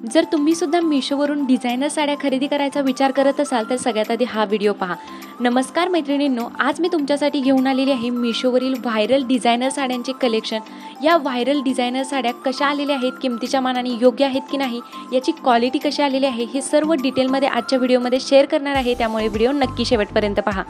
जर तुम्ही सुद्धा मिशोवरून डिझायनर साड्या खरेदी करायचा विचार करत असाल तर सगळ्यात आधी हा व्हिडिओ पहा. नमस्कार मैत्रिणींनो, आज मी तुमच्यासाठी घेऊन आलेली आहे मिशोवरील व्हायरल डिझायनर साड्यांचे कलेक्शन. या व्हायरल डिझायनर साड्या कशा आलेल्या आहेत, किमतीच्या मानाने योग्य आहेत की नाही, याची क्वालिटी कशी आलेली आहे, हे सर्व डिटेलमध्ये आजच्या व्हिडिओमध्ये शेअर करणार आहे. त्यामुळे व्हिडिओ नक्की शेवटपर्यंत पहा.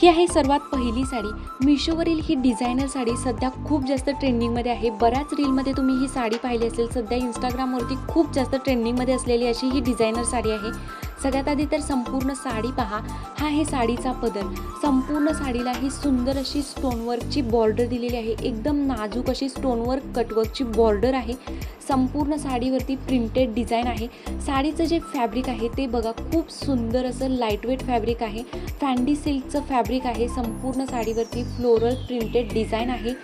ही आहे सर्वात पहिली साडी. मिशोवरील ही डिझायनर साडी सध्या खूप जास्त ट्रेंडिंगमध्ये आहे. बऱ्याच रीलमध्ये तुम्ही ही साडी पाहिली असेल. सध्या इंस्टाग्रामवरती खूप जास्त ट्रेंडिंगमध्ये असलेली अशी ही डिझायनर साडी आहे. सगळ्यात आधी तर संपूर्ण साडी पहा. हा आहे साडीचा पदर. संपूर्ण साडीला ही सुंदर अशी स्टोनवर्कची बॉर्डर दिलेली आहे. एकदम नाजूक अशी स्टोनवर्क कटवर्कची बॉर्डर आहे. संपूर्ण साडीवरती प्रिंटेड डिझाईन आहे. साडीचं जे फॅब्रिक आहे ते बघा, खूप सुंदर असं लाईटवेट फॅब्रिक आहे. फॅन्डी सिल्कचं फॅब्रिक आहे. संपूर्ण साडीवरती फ्लोरल प्रिंटेड डिझाईन आहे.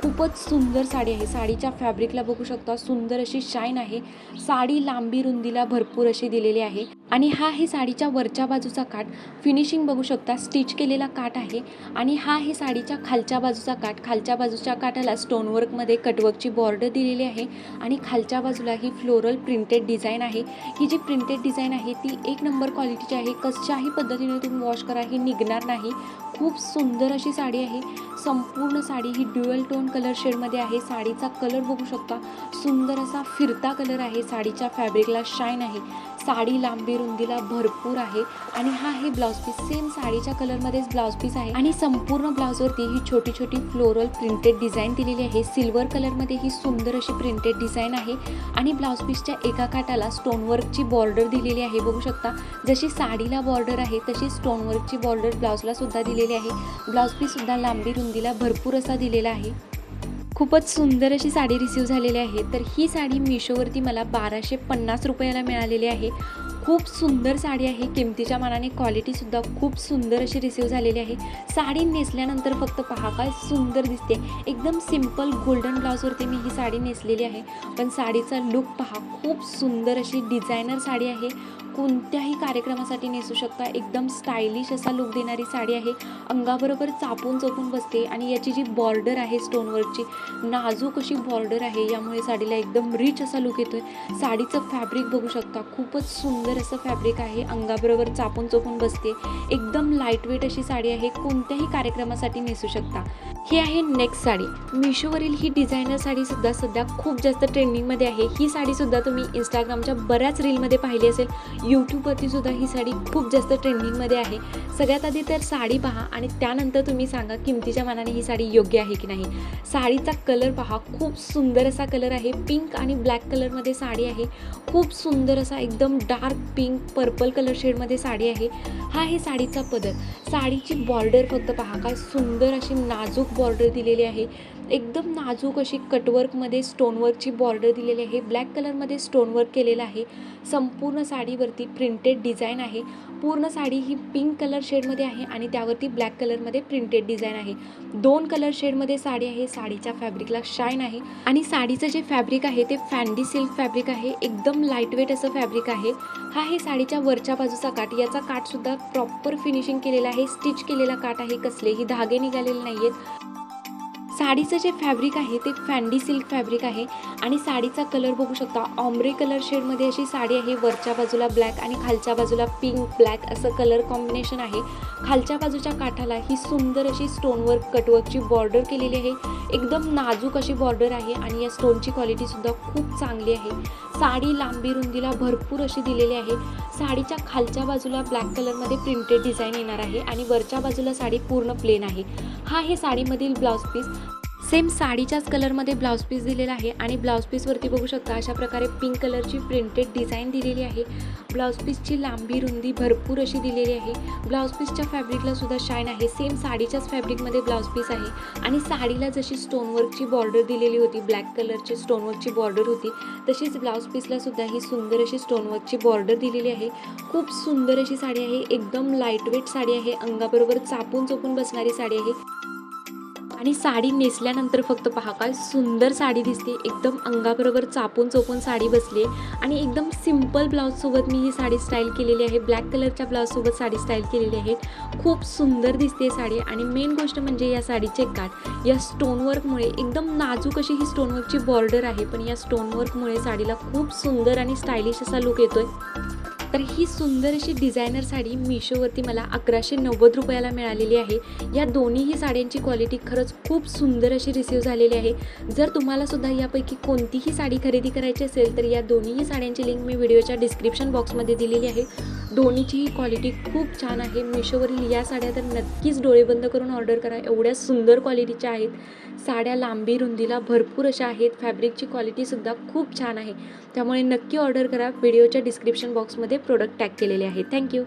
खूपच सुंदर साडी आहे. साडीच्या फॅब्रिकला बघू शकता, सुंदर अशी शाईन आहे. साडी लांबी रुंदीला भरपूर अशी दिलेली आहे. आणि हा आहे साडीच्या वरच्या बाजूचा काठ. फिनिशिंग बघू शकता, स्टिच केलेला काठ आहे. आणि हा आहे साडीच्या खालच्या बाजूचा काठ. खालच्या बाजूच्या काठाला स्टोनवर्कमध्ये कटवर्कची बॉर्डर दिलेली आहे. आणि खालच्या बाजूला ही फ्लोरल प्रिंटेड डिझाईन आहे. ही जी प्रिंटेड डिझाईन आहे ती एक नंबर क्वालिटीची आहे. कशाही पद्धतीने तुम्ही वॉश करा, ही निघणार नाही. खूप सुंदर अशी साडी आहे. संपूर्ण साडी ही ड्युअल टोन कलर शेडमध्ये आहे. साडीचा कलर बघू शकता, सुंदर असा फिरता कलर आहे. साडीच्या फॅब्रिकला शाईन आहे. साडी लांबी रुंदीला भरपूर आहे. आणि हा आहे ब्लाउज पीस. सेम साडीच्या कलरमध्येच ब्लाउज पीस आहे. आणि संपूर्ण ब्लाउजवरती ही छोटी छोटी फ्लोरल प्रिंटेड डिझाईन दिलेली आहे. सिल्वर कलरमध्ये ही सुंदर अशी प्रिंटेड डिझाईन आहे. आणि ब्लाउज पीसच्या एका काठाला स्टोनवर्कची बॉर्डर दिलेली आहे. बघू शकता, जशी साडीला बॉर्डर आहे तशी स्टोनवर्कची बॉर्डर ब्लाउजला सुद्धा दिलेली आहे. ब्लाउज पीस सुद्धा लांबी रुंदीला भरपूर असा दिलेला आहे. खूपच सुंदर अशी साडी रिसीव झालेली आहे. तर ही साडी मिशोवरती मला 1250 रुपयाला मिळालेली आहे. खूप सुंदर साडी आहे. किमतीच्या मानाने क्वालिटीसुद्धा खूप सुंदर अशी रिसीव झालेली आहे. साडी नेसल्यानंतर फक्त पहा काय सुंदर दिसते. एकदम सिम्पल गोल्डन ब्लाउजवरती मी ही साडी नेसलेली आहे. पण साडीचा लुक पहा, खूप सुंदर अशी डिझायनर साडी आहे. कोणत्याही कार्यक्रमासाठी नेसू शकता. एकदम स्टायलिश असा लुक देणारी साडी आहे. अंगाबरोबर चापून चोपून बसते. आणि याची जी बॉर्डर आहे स्टोनवर्कची, नाजूक अशी बॉर्डर आहे. यामुळे साडीला एकदम रिच असा लुक येतोय. साडीचं फॅब्रिक बघू शकता, खूपच सुंदर असं फॅब्रिक आहे. अंगाबरोबर चापून चोपून बसते. एकदम लाईटवेट अशी साडी आहे. कोणत्याही कार्यक्रमासाठी नेसू शकता. ही आहे नेक्स्ट साडी. मिशोवरील ही डिझायनर साडीसुद्धा सध्या खूप जास्त ट्रेंडिंगमध्ये आहे. ही साडीसुद्धा तुम्ही इंस्टाग्रामच्या बऱ्याच रीलमध्ये पाहिली असेल. यूट्यूबवरती सुद्धा ही साडी खूप जास्त ट्रेंडिंगमध्ये आहे. सगळ्यात आधी तर साडी पहा आणि त्यानंतर तुम्ही सांगा किमतीच्या मानाने ही साडी योग्य आहे की नाही. साडीचा कलर पहा, खूप सुंदर असा कलर आहे. पिंक आणि ब्लॅक कलरमध्ये साडी आहे. खूप सुंदर असा एकदम डार्क पिंक पर्पल कलर शेडमध्ये साडी आहे. हा आहे साडीचा पदर. साडीची बॉर्डर फक्त पहा, काय सुंदर अशी नाजूक बॉर्डर दिलेली आहे. एकदम नाजूक अशी कटवर्कमध्ये स्टोनवर्कची बॉर्डर दिलेली आहे. ब्लॅक कलरमध्ये स्टोनवर्क केलेलं आहे. संपूर्ण साडीवरती प्रिंटेड डिझाईन आहे. पूर्ण साडी ही पिंक कलर शेडमध्ये आहे आणि त्यावरती ब्लॅक कलरमध्ये प्रिंटेड डिझाईन आहे. दोन कलर शेडमध्ये साडी आहे. साडीच्या फॅब्रिकला शाईन आहे. आणि साडीचं जे फॅब्रिक आहे ते फॅन्डी सिल्क फॅब्रिक आहे. एकदम लाईटवेट असं फॅब्रिक आहे. हा आहे साडीच्या वरच्या बाजूचा काठ. याचा काठसुद्धा प्रॉपर फिनिशिंग केलेला आहे. स्टिच केलेला काठ आहे. कसलेही धागे निघालेले नाही आहेत. साडीचं जे फॅब्रिक आहे ते फॅन्डी सिल्क फॅब्रिक आहे. आणि साडीचा कलर बघू शकता, ऑम्ब्रे कलर शेडमध्ये अशी साडी आहे. वरच्या बाजूला ब्लॅक आणि खालच्या बाजूला पिंक ब्लॅक असं कलर कॉम्बिनेशन आहे. खालच्या बाजूच्या काठाला ही सुंदर अशी स्टोनवर्क कटवर्कची बॉर्डर केलेली आहे. एकदम नाजूक अशी बॉर्डर आहे. आणि या स्टोनची क्वालिटीसुद्धा खूप चांगली आहे. साडी लांबी रुंदीला भरपूर अशी दिलेली आहे. साडीच्या खालच्या बाजूला ब्लॅक कलरमध्ये प्रिंटेड डिझाईन येणार आहे. आणि वरच्या बाजूला साडी पूर्ण प्लेन आहे. हा आहे साडीमधील ब्लाउज पीस. सेम साडीच्याच कलरमध्ये ब्लाउज पीस दिलेला आहे. आणि ब्लाउज पीसवरती बघू शकता अशा प्रकारे पिंक कलरची प्रिंटेड डिझाईन दिलेली आहे. ब्लाउज पीसची लांबी रुंदी भरपूर अशी दिलेली आहे. ब्लाउज पीसच्या फॅब्रिकला सुद्धा शाईन आहे. सेम साडीच्याच फॅब्रिकमध्ये ब्लाउज पीस आहे. आणि साडीला जशी स्टोनवर्कची बॉर्डर दिलेली होती, ब्लॅक कलरची स्टोनवर्कची बॉर्डर होती, तशीच ब्लाउज पीसला सुद्धा ही सुंदर अशी स्टोनवर्कची बॉर्डर दिलेली आहे. खूप सुंदर अशी साडी आहे. एकदम लाईटवेट साडी आहे. अंगाबरोबर चापून चोपून बसणारी साडी आहे. आणि साडी नेसल्यानंतर फक्त पहा काय सुंदर साडी दिसते, एकदम अंगाबरोबर चापून चोपून साडी बसली आहे आणि एकदम सिंपल ब्लाऊजसोबत मी ही साडी स्टाईल केलेली आहे. ब्लॅक कलरच्या ब्लाऊजसोबत साडी स्टाईल केलेली आहे. खूप सुंदर दिसते साडी आणि मेन गोष्ट म्हणजे या साडीचे काठ या स्टोनवर्कमुळे एकदम नाजूक अशी ही स्टोनवर्कची बॉर्डर आहे, पण या स्टोनवर्कमुळे साडीला खूप सुंदर आणि स्टायलिश असा लुक येतोय. तर ही सुंदर अशी डिझायनर साडी मिशोवरती मला 1190 रुपयाला मिळालेली आहे. या दोन्हीही साड्यांची क्वालिटी खरंच खूप सुंदर अशी रिसीव्ह झालेली आहे. जर तुम्हाला सुद्धा यापैकी कोणतीही साडी खरेदी करायची असेल तर या दोन्हीही साड्यांची लिंक मी व्हिडिओच्या डिस्क्रिप्शन बॉक्समध्ये दिलेली आहे. दोन्हीचीही क्वालिटी खूप छान आहे. मिशोवरील या साड्या तर नक्कीच डोळे बंद करून ऑर्डर करा, एवढ्या सुंदर क्वालिटीच्या आहेत. साड्या लांबी रुंदीला भरपूर अशा आहेत. फॅब्रिकची क्वालिटीसुद्धा खूप छान आहे, त्यामुळे नक्की ऑर्डर करा. व्हिडिओच्या डिस्क्रिप्शन बॉक्समध्ये प्रोडक्ट टॅग केलेले आहे. थँक्यू.